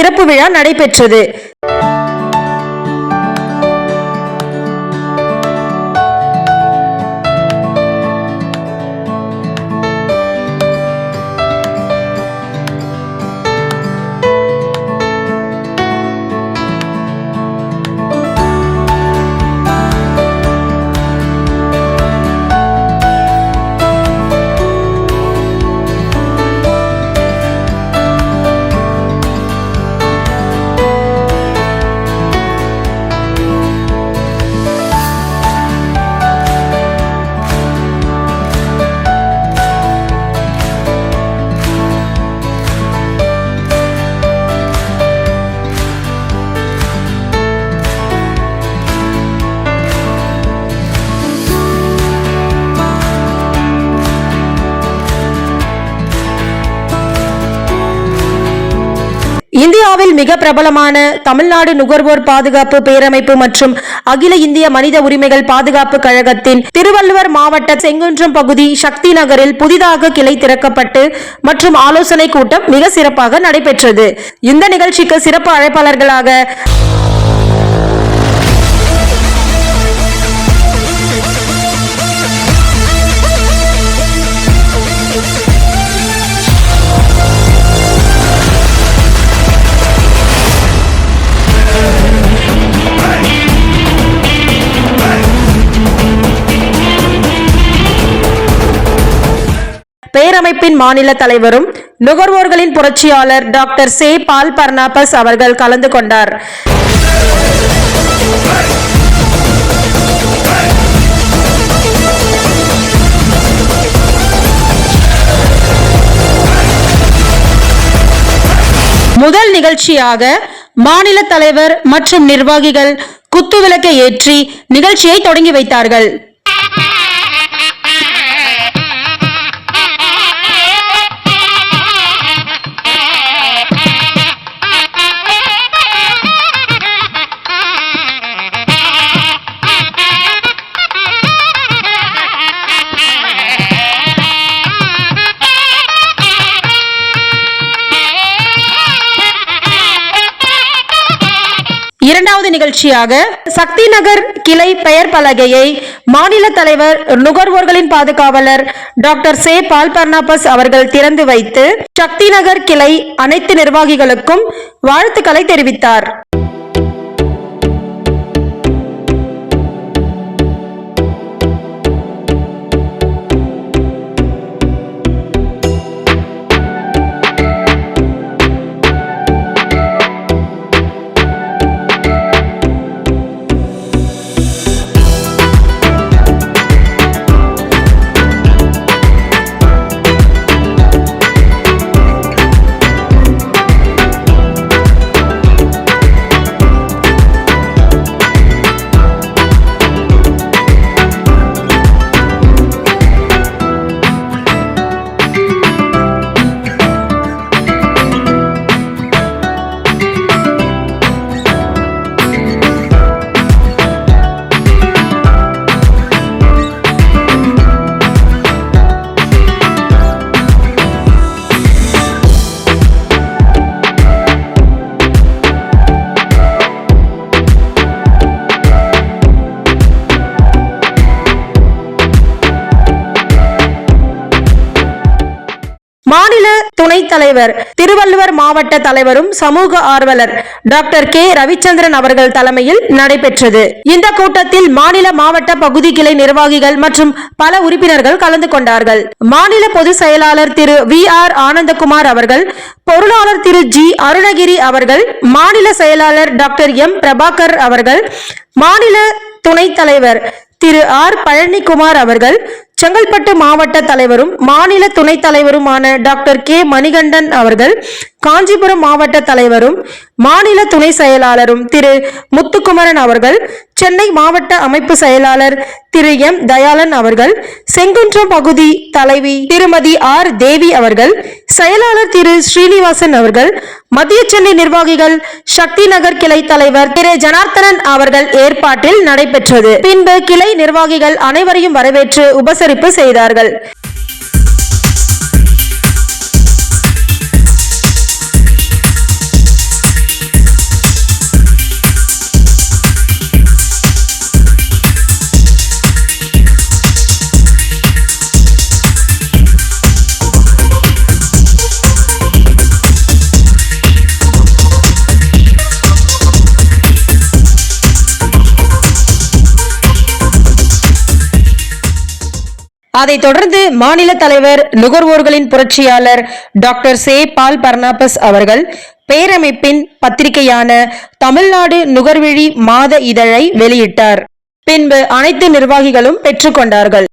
சிறப்பு விழா நடைபெற்றது. இந்தியாவில் மிக பிரபலமான தமிழ்நாடு நுகர்வோர் பாதுகாப்பு பேரமைப்பு மற்றும் அகில இந்திய மனித உரிமைகள் பாதுகாப்பு கழகத்தின் திருவள்ளுவர் மாவட்ட செங்குன்றம் பகுதி சக்தி நகரில் புதிதாக கிளை திறக்கப்பட்டு மற்றும் ஆலோசனை கூட்டம் மிக சிறப்பாக நடைபெற்றது. இந்த நிகழ்ச்சிக்கு சிறப்பு அழைப்பாளர்களாக பேரமைப்பின் மாநில தலைவரும் நுகர்வோர்களின் புரட்சியாளர் டாக்டர் சே பால் பர்னாபஸ் அவர்கள் கலந்து கொண்டார். முதல் நிகழ்ச்சியாக மாநில தலைவர் மற்றும் நிர்வாகிகள் குத்துவிளக்கை ஏற்றி நிகழ்ச்சியை தொடங்கி வைத்தார்கள். இரண்டாவது நிகழ்ச்சியாக சக்தி நகர் கிளை பெயர் பலகையை மாநில தலைவர் நுகர்வோர்களின் பாதுகாவலர் டாக்டர் சே பால் பர்னாபஸ் அவர்கள் திறந்து வைத்து சக்தி நகர் கிளை அனைத்து நிர்வாகிகளுக்கும் வாழ்த்துக்களை தெரிவித்தார். மாநில துணைத் தலைவர் திருவள்ளுவர் மாவட்ட தலைவரும் சமூக ஆர்வலர் டாக்டர் கே ரவிச்சந்திரன் அவர்கள் தலைமையில் நடைபெற்றது. இந்த கூட்டத்தில் மாநில மாவட்ட பகுதி கிளை நிர்வாகிகள் மற்றும் பல உறுப்பினர்கள் கலந்து கொண்டார்கள். மாநில பொதுச் செயலாளர் திரு VR ஆனந்தகுமார் அவர்கள், பொருளாளர் திரு G அருணகிரி அவர்கள், மாநில செயலாளர் டாக்டர் M பிரபாகர் அவர்கள், மாநில துணைத் தலைவர் திரு R பழனிக்குமார் அவர்கள், செங்கல்பட்டு மாவட்ட தலைவரும் மாநில துணைத் தலைவருமான டாக்டர் கே மணிகண்டன் அவர்கள், காஞ்சிபுரம் மாவட்ட தலைவரும் மாநில துணை செயலாளரும் திரு முத்துக்குமரன் அவர்கள், சென்னை மாவட்ட அமைப்பு செயலாளர் திரு M தயாளன் அவர்கள், செங்குன்றம் பகுதி தலைவி திருமதி R தேவி அவர்கள், செயலாளர் திரு ஸ்ரீனிவாசன் அவர்கள், மத்திய சென்னை நிர்வாகிகள் சக்தி நகர் கிளை தலைவர் திரு ஜனார்த்தனன் அவர்கள் ஏற்பாட்டில் நடைபெற்றது. பின்பு கிளை நிர்வாகிகள் அனைவரையும் வரவேற்று உபசரிப்பு செய்தார்கள். அதைத் தொடர்ந்து மாநில தலைவர் நுகர்வோர்களின் புரட்சியாளர் டாக்டர் சே பால் பர்னாபஸ் அவர்கள் பேரமைப்பின் பத்திரிகையான தமிழ்நாடு நுகர்விழி மாத இதழை வெளியிட்டார். பின்பு அனைத்து நிர்வாகிகளும் பெற்றுக்கொண்டார்கள்.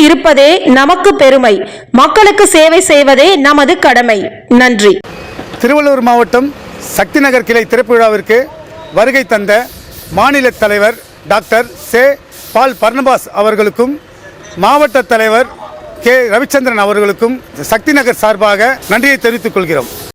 இருப்பதே நமக்கு பெருமை. மக்களுக்கு சேவை செய்வதே நமது கடமை. நன்றி. திருவள்ளூர் மாவட்டம் சக்தி நகர் கிளை திறப்பு விழாவிற்கு வருகை தந்த மாநில தலைவர் டாக்டர் சே பால் பர்னபாஸ் அவர்களுக்கும் மாவட்ட தலைவர் கே ரவிச்சந்திரன் அவர்களுக்கும் சக்தி நகர் சார்பாக நன்றியை தெரிவித்துக் கொள்கிறோம்.